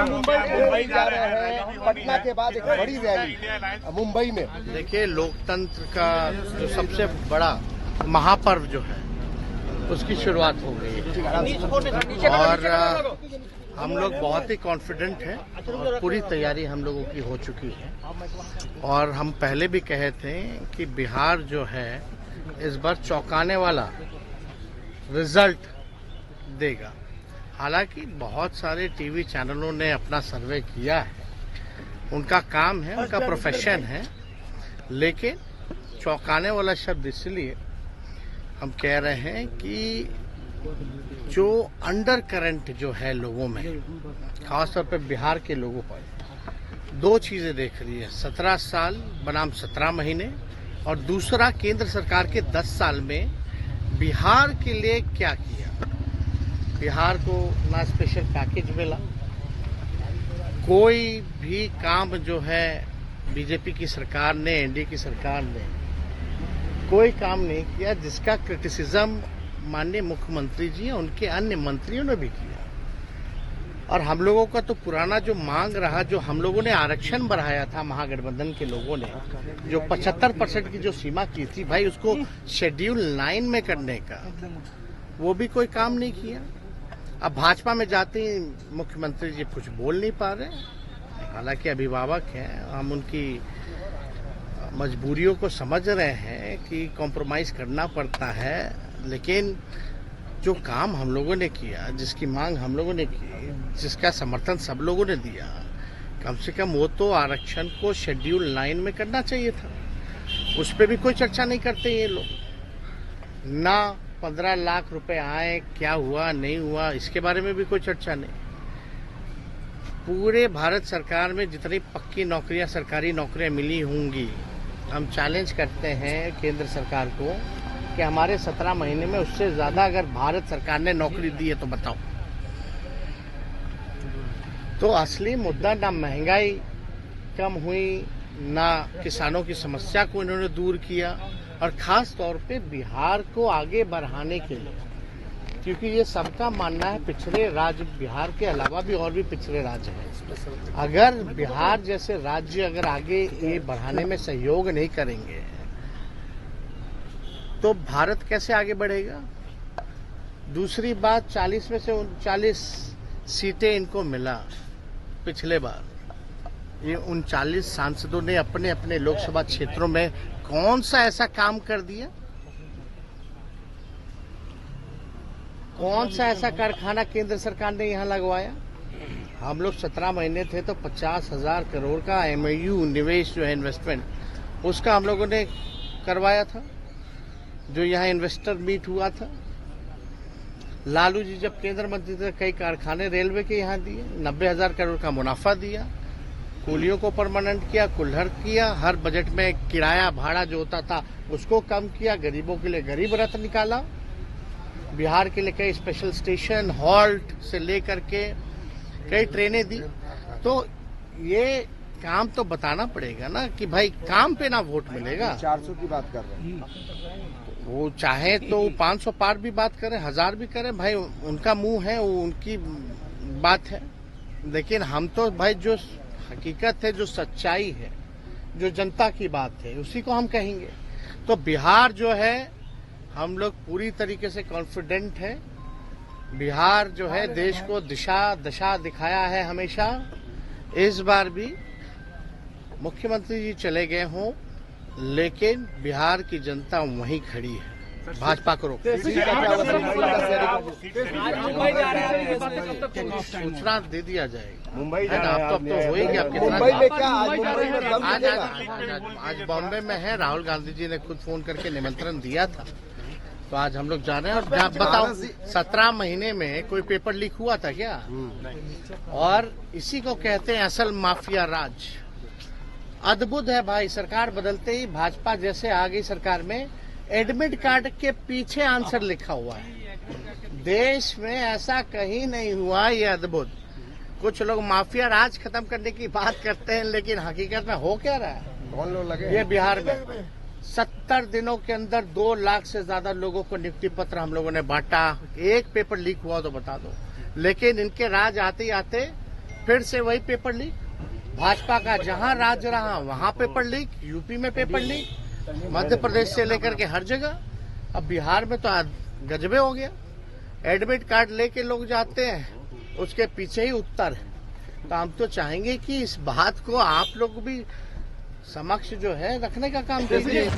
मुंबई जा रहे हैं, पटना के बाद एक बड़ी रैली मुंबई में। देखिए, लोकतंत्र का जो सबसे बड़ा महापर्व जो है उसकी शुरुआत हो गई है और हम लोग बहुत ही कॉन्फिडेंट हैं और पूरी तैयारी हम लोगों की हो चुकी है। और हम पहले भी कहे थे कि बिहार जो है इस बार चौंकाने वाला रिजल्ट देगा। हालांकि बहुत सारे टीवी चैनलों ने अपना सर्वे किया है, उनका काम है, उनका प्रोफेशन है, लेकिन चौंकाने वाला शब्द इसलिए हम कह रहे हैं कि जो अंडर करंट जो है लोगों में, खासतौर पे बिहार के लोगों पर, दो चीजें देख रही है। 17 साल बनाम 17 महीने और दूसरा केंद्र सरकार के 10 साल में बिहार के लिए क्या किया। बिहार को ना स्पेशल पैकेज मिला, कोई भी काम जो है बीजेपी की सरकार ने, एनडीए की सरकार ने कोई काम नहीं किया जिसका क्रिटिसिज्म माननीय मुख्यमंत्री जी और उनके अन्य मंत्रियों ने भी किया। और हम लोगों का तो पुराना जो मांग रहा, जो हम लोगों ने आरक्षण बढ़ाया था महागठबंधन के लोगों ने, जो 75% की जो सीमा की थी भाई, उसको शेड्यूल 9 में करने का, वो भी कोई काम नहीं किया। अब भाजपा में जाते ही मुख्यमंत्री जी कुछ बोल नहीं पा रहे। हालांकि अभिभावक हैं, हम उनकी मजबूरियों को समझ रहे हैं कि कॉम्प्रोमाइज करना पड़ता है, लेकिन जो काम हम लोगों ने किया, जिसकी मांग हम लोगों ने की, जिसका समर्थन सब लोगों ने दिया, कम से कम वो तो आरक्षण को शेड्यूल 9 में करना चाहिए था। उस पर भी कोई चर्चा नहीं करते ये लोग। ना 15 लाख रुपए आए, क्या हुआ नहीं हुआ, इसके बारे में भी कोई चर्चा नहीं। पूरे भारत सरकार में जितनी पक्की नौकरियां, सरकारी नौकरियां मिली होंगी, हम चैलेंज करते हैं केंद्र सरकार को कि हमारे 17 महीने में उससे ज्यादा अगर भारत सरकार ने नौकरी दी है तो बताओ। तो असली मुद्दा ना महंगाई कम हुई, ना किसानों की समस्या को इन्होंने दूर किया, और खास तौर पे बिहार को आगे बढ़ाने के लिए, क्योंकि ये सबका मानना है पिछड़े राज्य बिहार के अलावा भी और भी पिछड़े राज्य हैं। अगर बिहार जैसे राज्य अगर आगे ये बढ़ाने में सहयोग नहीं करेंगे तो भारत कैसे आगे बढ़ेगा। दूसरी बात, 40 में से 39 सीटें इनको मिला पिछले बार। ये 39 सांसदों ने अपने अपने लोकसभा क्षेत्रों में कौन सा ऐसा काम कर दिया, कौन सा ऐसा कारखाना केंद्र सरकार ने यहां लगवाया। हम लोग 17 महीने थे तो 50,000 करोड़ का एमओयू निवेश जो है, इन्वेस्टमेंट, उसका हम लोगों ने करवाया था, जो यहाँ इन्वेस्टर मीट हुआ था। लालू जी जब केंद्र मंत्री थे, कई कारखाने रेलवे के यहाँ दिए, 90,000 करोड़ का मुनाफा दिया, कूलियों को परमानेंट किया, कुल्हड़ किया, हर बजट में किराया भाड़ा जो होता था उसको कम किया, गरीबों के लिए गरीब रथ निकाला, बिहार के लिए कई स्पेशल स्टेशन, हॉल्ट से लेकर के कई ट्रेनें दी। तो ये काम तो बताना पड़ेगा ना कि भाई काम पे ना वोट मिलेगा। 400 की बात कर रहे हैं, वो चाहे तो 500 पार भी बात करें, 1000 भी करें, भाई उनका मुंह है, वो उनकी बात है। लेकिन हम तो भाई जो हकीकत है, जो सच्चाई है, जो जनता की बात है, उसी को हम कहेंगे। तो बिहार जो है, हम लोग पूरी तरीके से कॉन्फिडेंट है। बिहार जो है देश को दशा दिखाया है हमेशा। इस बार भी मुख्यमंत्री जी चले गए हों, लेकिन बिहार की जनता वहीं खड़ी है, भाजपा को रोक। सूचना दे दिया जाएगा। मुंबई है ना, अब तो हो ही गया। मुंबई में क्या आज बॉम्बे में है, राहुल गांधी जी ने खुद फोन करके निमंत्रण दिया था, तो आज हम लोग जा रहे हैं। और बताओ, 17 महीने में कोई पेपर लीक हुआ था क्या? और इसी को कहते हैं असल माफिया राज। अद्भुत है भाई, सरकार बदलते ही भाजपा जैसे आ गई सरकार में, एडमिट कार्ड के पीछे आंसर लिखा हुआ है। देश में ऐसा कहीं नहीं हुआ, ये अद्भुत। कुछ लोग माफिया राज खत्म करने की बात करते हैं, लेकिन हकीकत में हो क्या रहा है? कौन लोग लगे? ये बिहार में 70 दिनों के अंदर 2 लाख से ज्यादा लोगों को नियुक्ति पत्र हम लोगों ने बांटा। एक पेपर लीक हुआ तो बता दो। लेकिन इनके राज आते ही आते फिर से वही पेपर लीक। भाजपा का जहां राज रहा वहां पेपर लीक, यूपी में पेपर लीक, मध्य प्रदेश से लेकर के हर जगह। अब बिहार में तो गजबे हो गया। एडमिट कार्ड लेके लोग जाते हैं, उसके पीछे ही उत्तर है। तो हम तो चाहेंगे कि इस बात को आप लोग भी समक्ष जो है रखने का काम कीजिए।